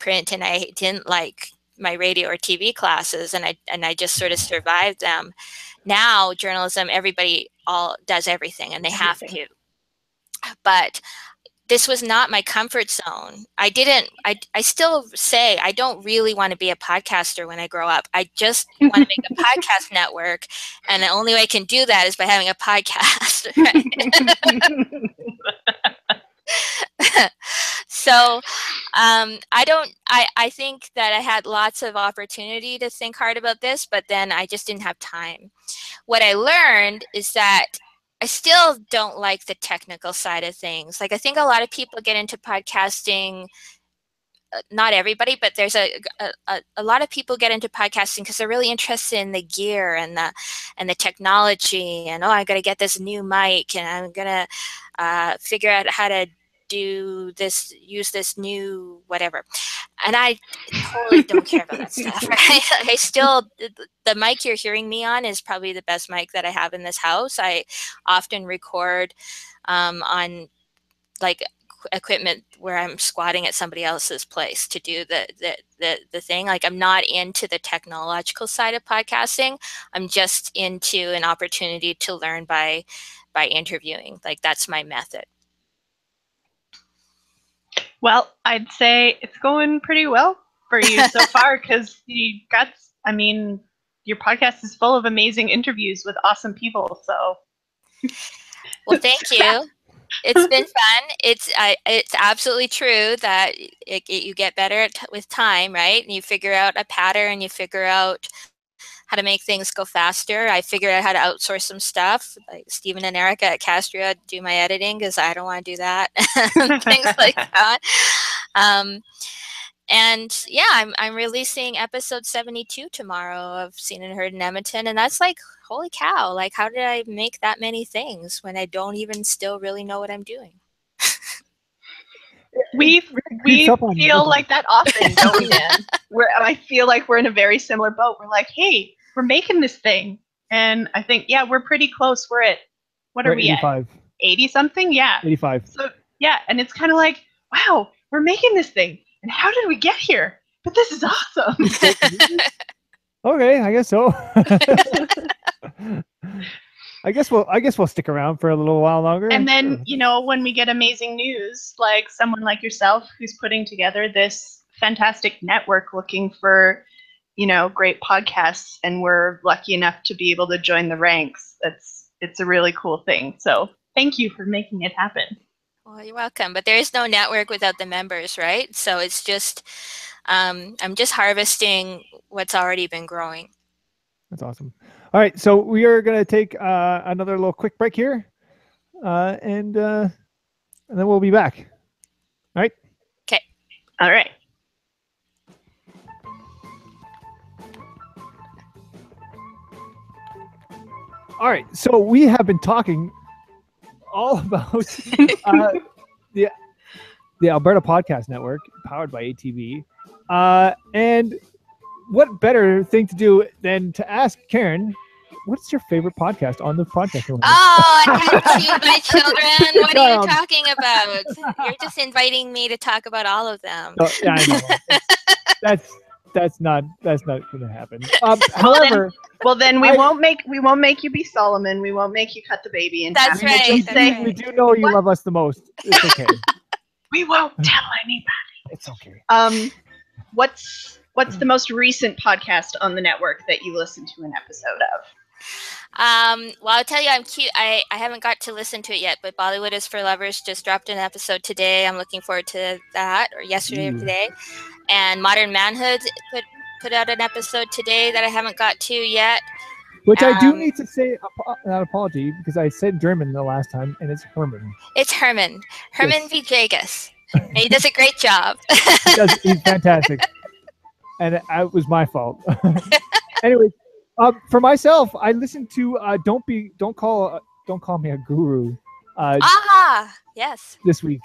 print and I didn't like my radio or TV classes, and I just sort of survived them. Now journalism, everybody all does everything, and they have to, but this was not my comfort zone. I still say I don't really want to be a podcaster when I grow up. I just want to make a podcast network. And the only way I can do that is by having a podcast. Right? So I think that I had lots of opportunity to think hard about this, but then I just didn't have time. What I learned is that I still don't like the technical side of things. Like, I think a lot of people get into podcasting, not everybody, but there's a lot of people get into podcasting because they're really interested in the gear and the technology, and I got to get this new mic, and I'm gonna figure out how to do this, use this new whatever. And I totally don't care about that stuff. Right? I still, the mic you're hearing me on is probably the best mic that I have in this house. I often record on equipment where I'm squatting at somebody else's place to do the thing. Like, I'm not into the technological side of podcasting. I'm just into an opportunity to learn by interviewing. Like, that's my method. Well, I'd say it's going pretty well for you so far, because your podcast is full of amazing interviews with awesome people. So, well, thank you. It's been fun. It's absolutely true that you get better with time, right? And you figure out a pattern, you figure out how to make things go faster. I figured out how to outsource some stuff. Like Stephen and Erica at Castria do my editing, because I don't want to do that. Things like that. And yeah, I'm releasing episode 72 tomorrow of Seen and Heard in Edmonton, and that's like, holy cow! Like, how did I make that many things when I don't even still really know what I'm doing? We feel like that often, don't we, Dan? I feel like we're in a very similar boat. We're like, hey, we're making this thing, and I think we're pretty close. We're at, what are we 85. at? 80 something, 85. So and it's kind of like, wow, we're making this thing, and how did we get here? But this is awesome. Okay, I guess so. I guess we'll stick around for a little while longer. And then, when we get amazing news, like someone like yourself who's putting together this fantastic network looking for, great podcasts, and we're lucky enough to be able to join the ranks. It's a really cool thing. So Thank you for making it happen. Well, you're welcome. But there is no network without the members, right? So it's just, I'm just harvesting what's already been growing. That's awesome. All right, so we are going to take another little quick break here, and then we'll be back. All right? Okay. All right. All right, so we have been talking all about the Alberta Podcast Network, powered by ATB, and what better thing to do than to ask Karen, what's your favorite podcast on the podcast network? Oh, I can't see my children. What are you talking about? You're just inviting me to talk about all of them. Oh, yeah, I know. That's not going to happen. However, well then we won't make you be Solomon. We won't make you cut the baby. And that's right. We do know you love us the most. It's okay. We won't tell anybody. It's okay. What's the most recent podcast on the network that you listened to an episode of? Well, I'll tell you, I'm cute. I haven't got to listen to it yet, but Bollywood is for Lovers just dropped an episode today. I'm looking forward to that, or yesterday or today. And Modern Manhood put out an episode today that I haven't got to yet. Which I do need to say an apology, because I said German the last time, and it's Herman. It's Herman. Herman V. Jagus. And he does a great job. He's fantastic. And it was my fault. Anyway, for myself, I listened to Don't Call Me a Guru. Yes. This week,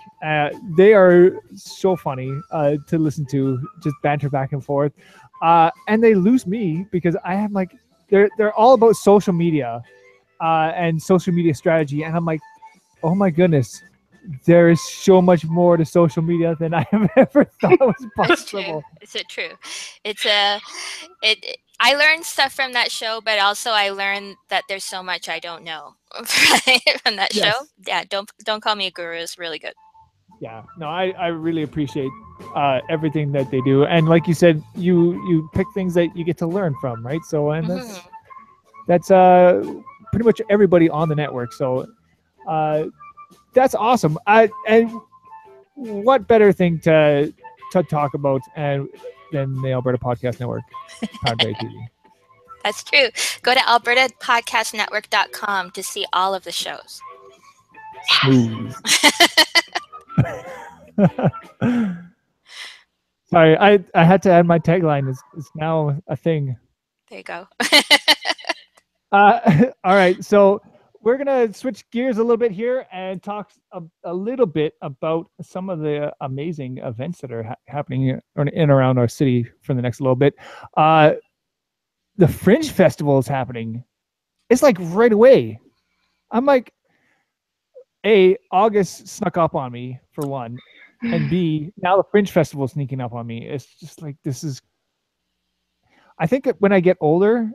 they are so funny to listen to, just banter back and forth, and they lose me because I have like they're all about social media and social media strategy, and I'm like, oh my goodness, there is so much more to social media than I have ever thought was possible. It's true. I learned stuff from that show, but also I learned that there's so much I don't know from that show. Yeah, don't call me a guru is really good. Yeah, no, I really appreciate everything that they do, and like you said, you pick things that you get to learn from, right? So, and that's pretty much everybody on the network. So, that's awesome. And what better thing to talk about than the Alberta Podcast Network, powered by ATB. That's true. Go to albertapodcastnetwork.com to see all of the shows. Smooth. Sorry, I had to add my tagline. It's now a thing. There you go. All right, so we're gonna switch gears a little bit here and talk a little bit about some of the amazing events that are happening in and around our city for the next little bit. The Fringe Festival is happening. It's like right away. I'm like, A, August snuck up on me for one, and B, now the Fringe Festival is sneaking up on me. It's just like, this is. I think that when I get older,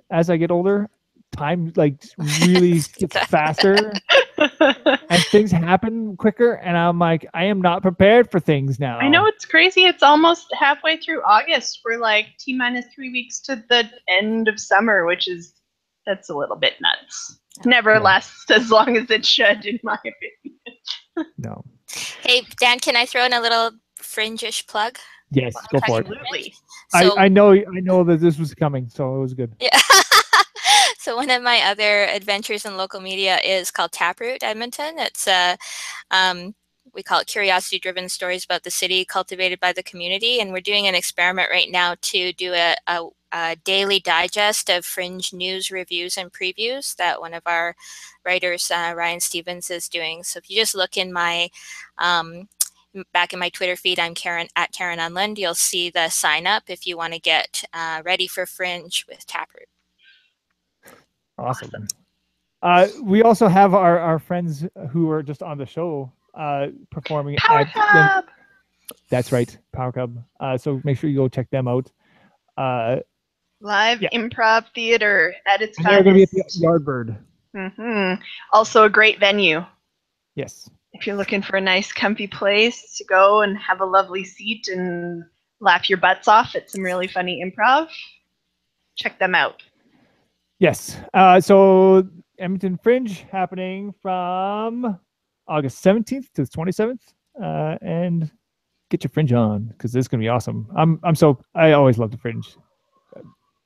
time like really gets faster and things happen quicker, and I'm like, I am not prepared for things now. I know, it's crazy. It's almost halfway through August. We're like T-minus 3 weeks to the end of summer, that's a little bit nuts. Never lasts as long as it should, in my opinion. No. Hey, Dan, can I throw in a little fringe-ish plug? Yes, go for it. Absolutely. So, I know that this was coming, so it was good. Yeah. So one of my other adventures in local media is called Taproot Edmonton. It's we call it curiosity-driven stories about the city cultivated by the community, and we're doing an experiment right now to do a daily digest of Fringe news reviews and previews that one of our writers, Ryan Stevens, is doing. So if you just look in my back in my Twitter feed, I'm Karen Unland. You'll see the sign up if you want to get ready for Fringe with Taproot. Awesome. We also have our friends who are just on the show performing Power Cub. That's right, Power Cub. So make sure you go check them out. Live improv theater at its finest. They're going to be at the Yardbird. Mm-hmm. Also a great venue. Yes. If you're looking for a nice, comfy place to go and have a lovely seat and laugh your butts off at some really funny improv, check them out. Yes. So Edmonton Fringe happening from August 17th to the 27th. And get your Fringe on because this is gonna be awesome. I always love the Fringe.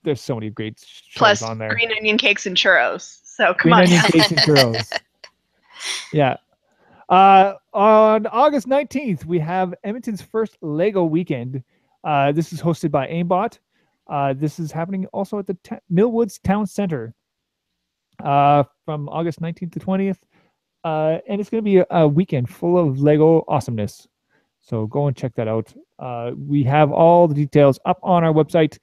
There's so many great shows Plus on there. green onion cakes and churros. So come Green on. onion cakes and churros. Yeah. On August 19th, we have Edmonton's first Lego weekend. This is hosted by Aimbot. This is happening also at the Millwoods Town Center from August 19th to 20th. And it's going to be a weekend full of Lego awesomeness. So go and check that out. We have all the details up on our website,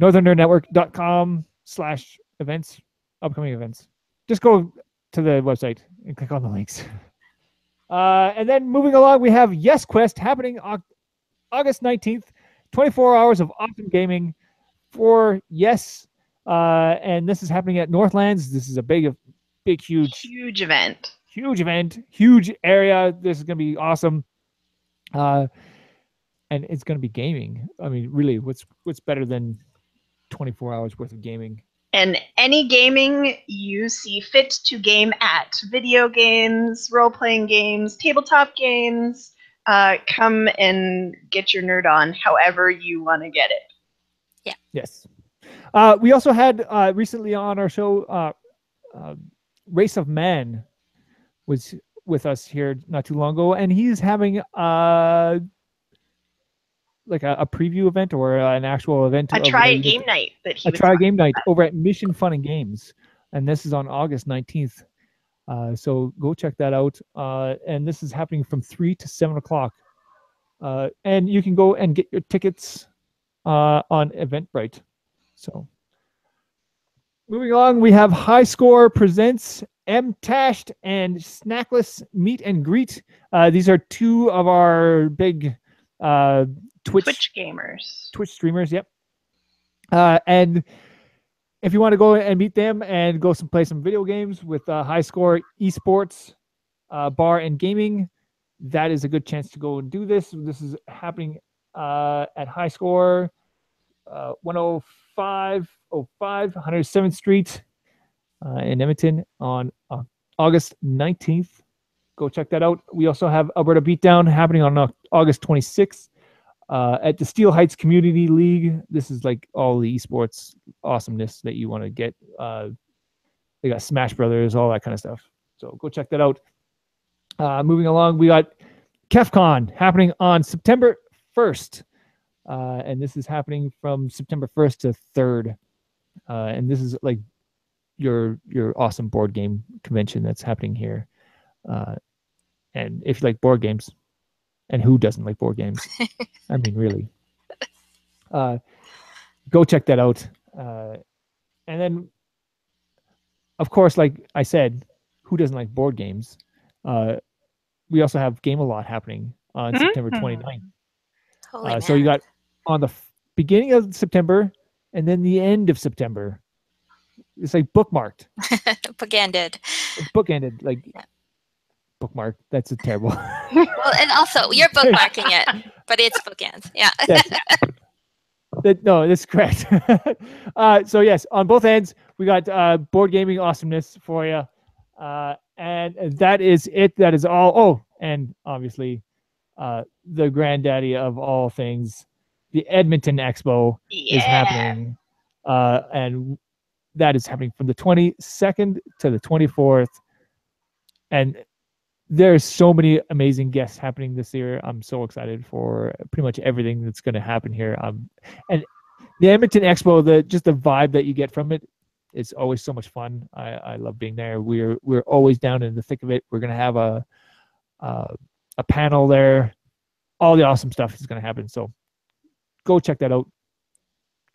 northernnerdnetwork.com/events, upcoming events. Just go to the website and click on the links. And then moving along, we have Yes Quest happening August 19th, 24 hours of awesome gaming for Yes. And this is happening at Northlands. This is a big, huge event. Huge event, huge area. This is going to be awesome. And it's going to be gaming. I mean, really, what's better than 24 hours worth of gaming? And any gaming you see fit to game at. Video games, role-playing games, tabletop games. Come and get your nerd on however you want to get it. Yeah. Yes. We also had recently on our show, Race of Man was with us here not too long ago, and he's having like a preview event or an actual event. A try game night that he a try game night over at Mission Fun and Games, and this is on August 19th. So go check that out. And this is happening from 3 to 7 o'clock. And you can go and get your tickets on Eventbrite. So moving along, we have High Score presents M-Tashed and Snackless Meet and Greet. These are two of our big Twitch gamers. Twitch streamers, yep. And if you want to go and meet them and go play some video games with High Score Esports Bar and Gaming, that is a good chance to go and do this. This is happening at High Score 10505 107th Street in Edmonton on August 19th. Go check that out. We also have Alberta Beatdown happening on August 26th. At the Steel Heights Community League. This is like all the esports awesomeness that you want to get. They got Smash Brothers, all that kind of stuff. So go check that out. Moving along, we got KefCon happening on September 1st. And this is happening from September 1st to 3rd. And this is like your awesome board game convention that's happening here. And if you like board games, and who doesn't like board games? I mean, really. Go check that out. And then, of course, like I said, who doesn't like board games? We also have Game-A-Lot happening on September 29th. So you got on the beginning of September and then the end of September. It's like bookmarked. Bookended. It's bookended. Like, yeah. Bookmark. That's a terrible. Well, and also you're bookmarking it, but it's bookends. Yeah. Yes. No, that's correct. So yes, on both ends, we got board gaming awesomeness for you. And that is it. That is all. Oh, and obviously, the granddaddy of all things, the Edmonton Expo is happening. And that is happening from the 22nd to the 24th. And there's so many amazing guests happening this year. I'm so excited for pretty much everything that's going to happen here. And the Edmonton Expo, just the vibe that you get from it, it's always so much fun. I love being there. We're always down in the thick of it. We're going to have a panel there. All the awesome stuff is going to happen. So go check that out.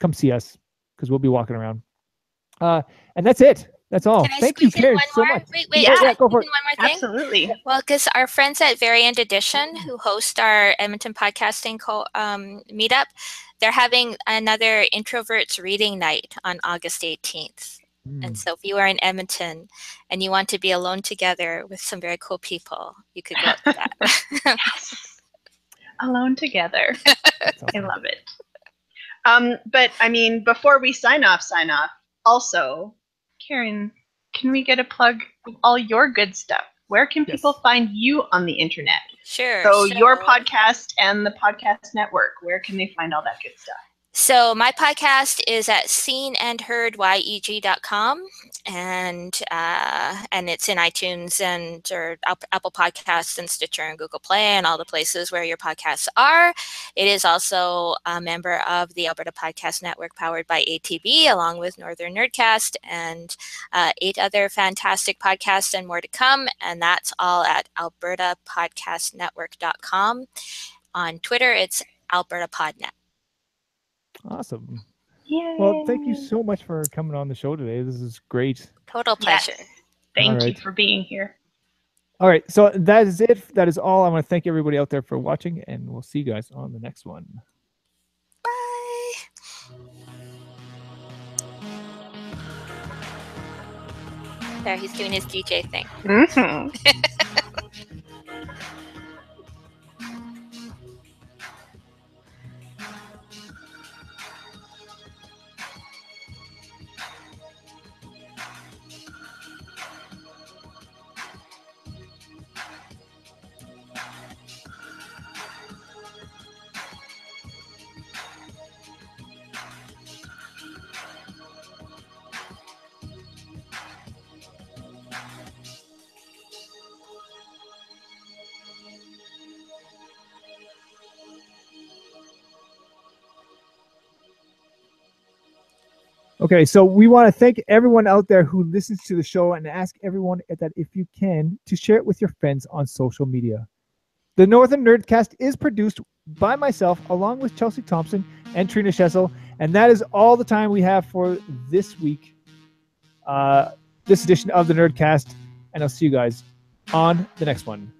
Come see us because we'll be walking around. And that's it. That's all. Thank you, Karen, so much. Wait, yeah, go for it. One more thing. Absolutely. Well, because our friends at Variant Edition, who host our Edmonton podcasting meetup, they're having another Introverts Reading Night on August 18th. And so if you are in Edmonton and you want to be alone together with some very cool people, you could go to that. Yes. Alone together. Awesome. I love it. But I mean, before we sign off, also, Karen, can we get a plug of all your good stuff? Where can people find you on the internet? Sure. So your podcast and the podcast network, where can they find all that good stuff? So my podcast is at seenandheardyeg.com, and it's in iTunes and or Apple Podcasts and Stitcher and Google Play and all the places where your podcasts are. It is also a member of the Alberta Podcast Network, powered by ATB, along with Northern Nerdcast and 8 other fantastic podcasts and more to come. And that's all at albertapodcastnetwork.com. On Twitter, it's Alberta Podnet. Awesome. Yay. Well, thank you so much for coming on the show today. This is great. Total pleasure. Yes. Thank you for being here. All right. So that is it. That is all. I want to thank everybody out there for watching, and we'll see you guys on the next one. Bye. There, he's doing his DJ thing. Mm-hmm. Okay, so we want to thank everyone out there who listens to the show and ask everyone that if you can to share it with your friends on social media. The Northern Nerdcast is produced by myself along with Chelsea Thompson and Trina Shessel, and that is all the time we have for this week, this edition of the Nerdcast, and I'll see you guys on the next one.